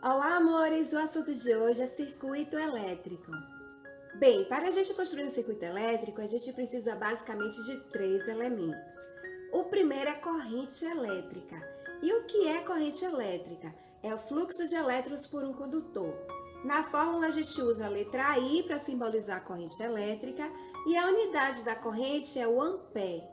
Olá, amores! O assunto de hoje é circuito elétrico. Bem, para a gente construir um circuito elétrico, a gente precisa basicamente de três elementos. O primeiro é corrente elétrica. E o que é corrente elétrica? É o fluxo de elétrons por um condutor. Na fórmula, a gente usa a letra I para simbolizar a corrente elétrica e a unidade da corrente é o ampere.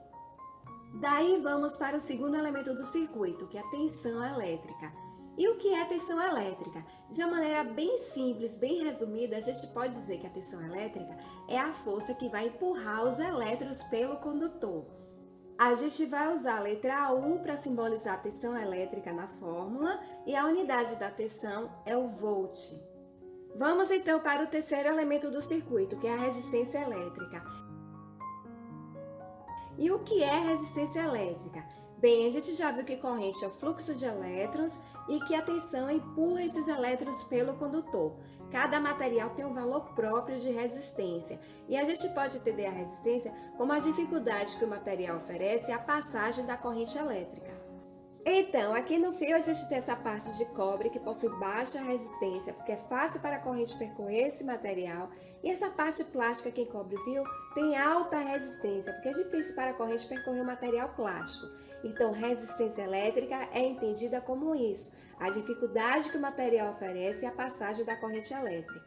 Daí vamos para o segundo elemento do circuito, que é a tensão elétrica. E o que é tensão elétrica? De uma maneira bem simples, bem resumida, a gente pode dizer que a tensão elétrica é a força que vai empurrar os elétrons pelo condutor. A gente vai usar a letra U para simbolizar a tensão elétrica na fórmula e a unidade da tensão é o volt. Vamos então para o terceiro elemento do circuito, que é a resistência elétrica. E o que é resistência elétrica? Bem, a gente já viu que corrente é o fluxo de elétrons e que a tensão empurra esses elétrons pelo condutor. Cada material tem um valor próprio de resistência e a gente pode entender a resistência como a dificuldade que o material oferece à passagem da corrente elétrica. Então, aqui no fio a gente tem essa parte de cobre que possui baixa resistência, porque é fácil para a corrente percorrer esse material, e essa parte plástica que encobre o fio tem alta resistência, porque é difícil para a corrente percorrer o material plástico. Então, resistência elétrica é entendida como isso, a dificuldade que o material oferece à passagem da corrente elétrica.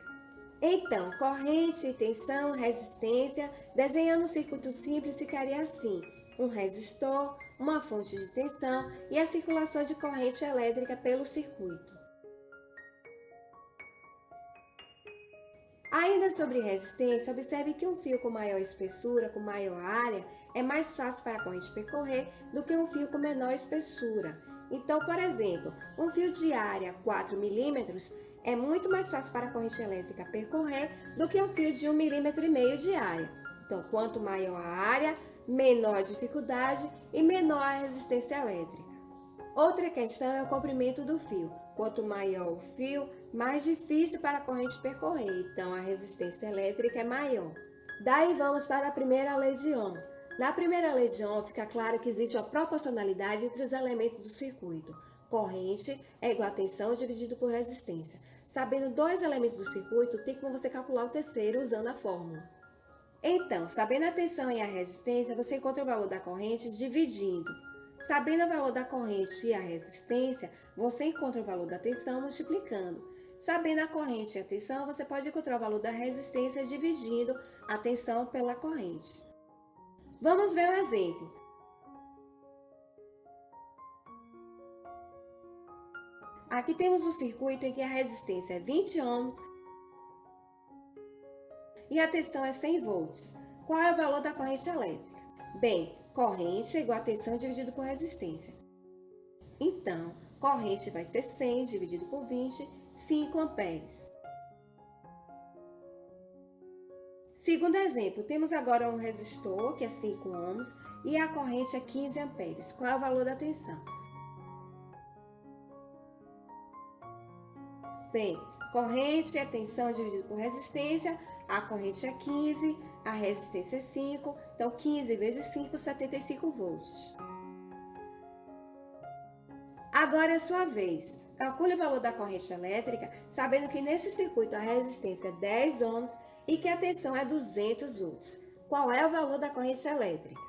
Então, corrente, tensão, resistência, desenhando um circuito simples ficaria assim: um resistor, uma fonte de tensão e a circulação de corrente elétrica pelo circuito. Ainda sobre resistência, observe que um fio com maior espessura, com maior área, é mais fácil para a corrente percorrer do que um fio com menor espessura. Então, por exemplo, um fio de área 4 milímetros é muito mais fácil para a corrente elétrica percorrer do que um fio de 1,5 mm de área. Então, quanto maior a área, menor a dificuldade e menor a resistência elétrica. Outra questão é o comprimento do fio. Quanto maior o fio, mais difícil para a corrente percorrer, então a resistência elétrica é maior. Daí vamos para a primeira lei de Ohm. Na primeira lei de Ohm fica claro que existe uma proporcionalidade entre os elementos do circuito. Corrente é igual a tensão dividido por resistência. Sabendo dois elementos do circuito, tem como você calcular o terceiro usando a fórmula. Então, sabendo a tensão e a resistência, você encontra o valor da corrente dividindo. Sabendo o valor da corrente e a resistência, você encontra o valor da tensão multiplicando. Sabendo a corrente e a tensão, você pode encontrar o valor da resistência dividindo a tensão pela corrente. Vamos ver um exemplo. Aqui temos um circuito em que a resistência é 20 ohms e a tensão é 100 volts. Qual é o valor da corrente elétrica? Bem, corrente é igual a tensão dividido por resistência. Então, corrente vai ser 100 dividido por 20, 5 amperes. Segundo exemplo, temos agora um resistor, que é 5 ohms, e a corrente é 15 amperes. Qual é o valor da tensão? Bem, corrente é tensão dividido por resistência, a corrente é 15, a resistência é 5, então 15 vezes 5, 75 volts. Agora é sua vez. Calcule o valor da corrente elétrica, sabendo que nesse circuito a resistência é 10 ohms e que a tensão é 200 volts. Qual é o valor da corrente elétrica?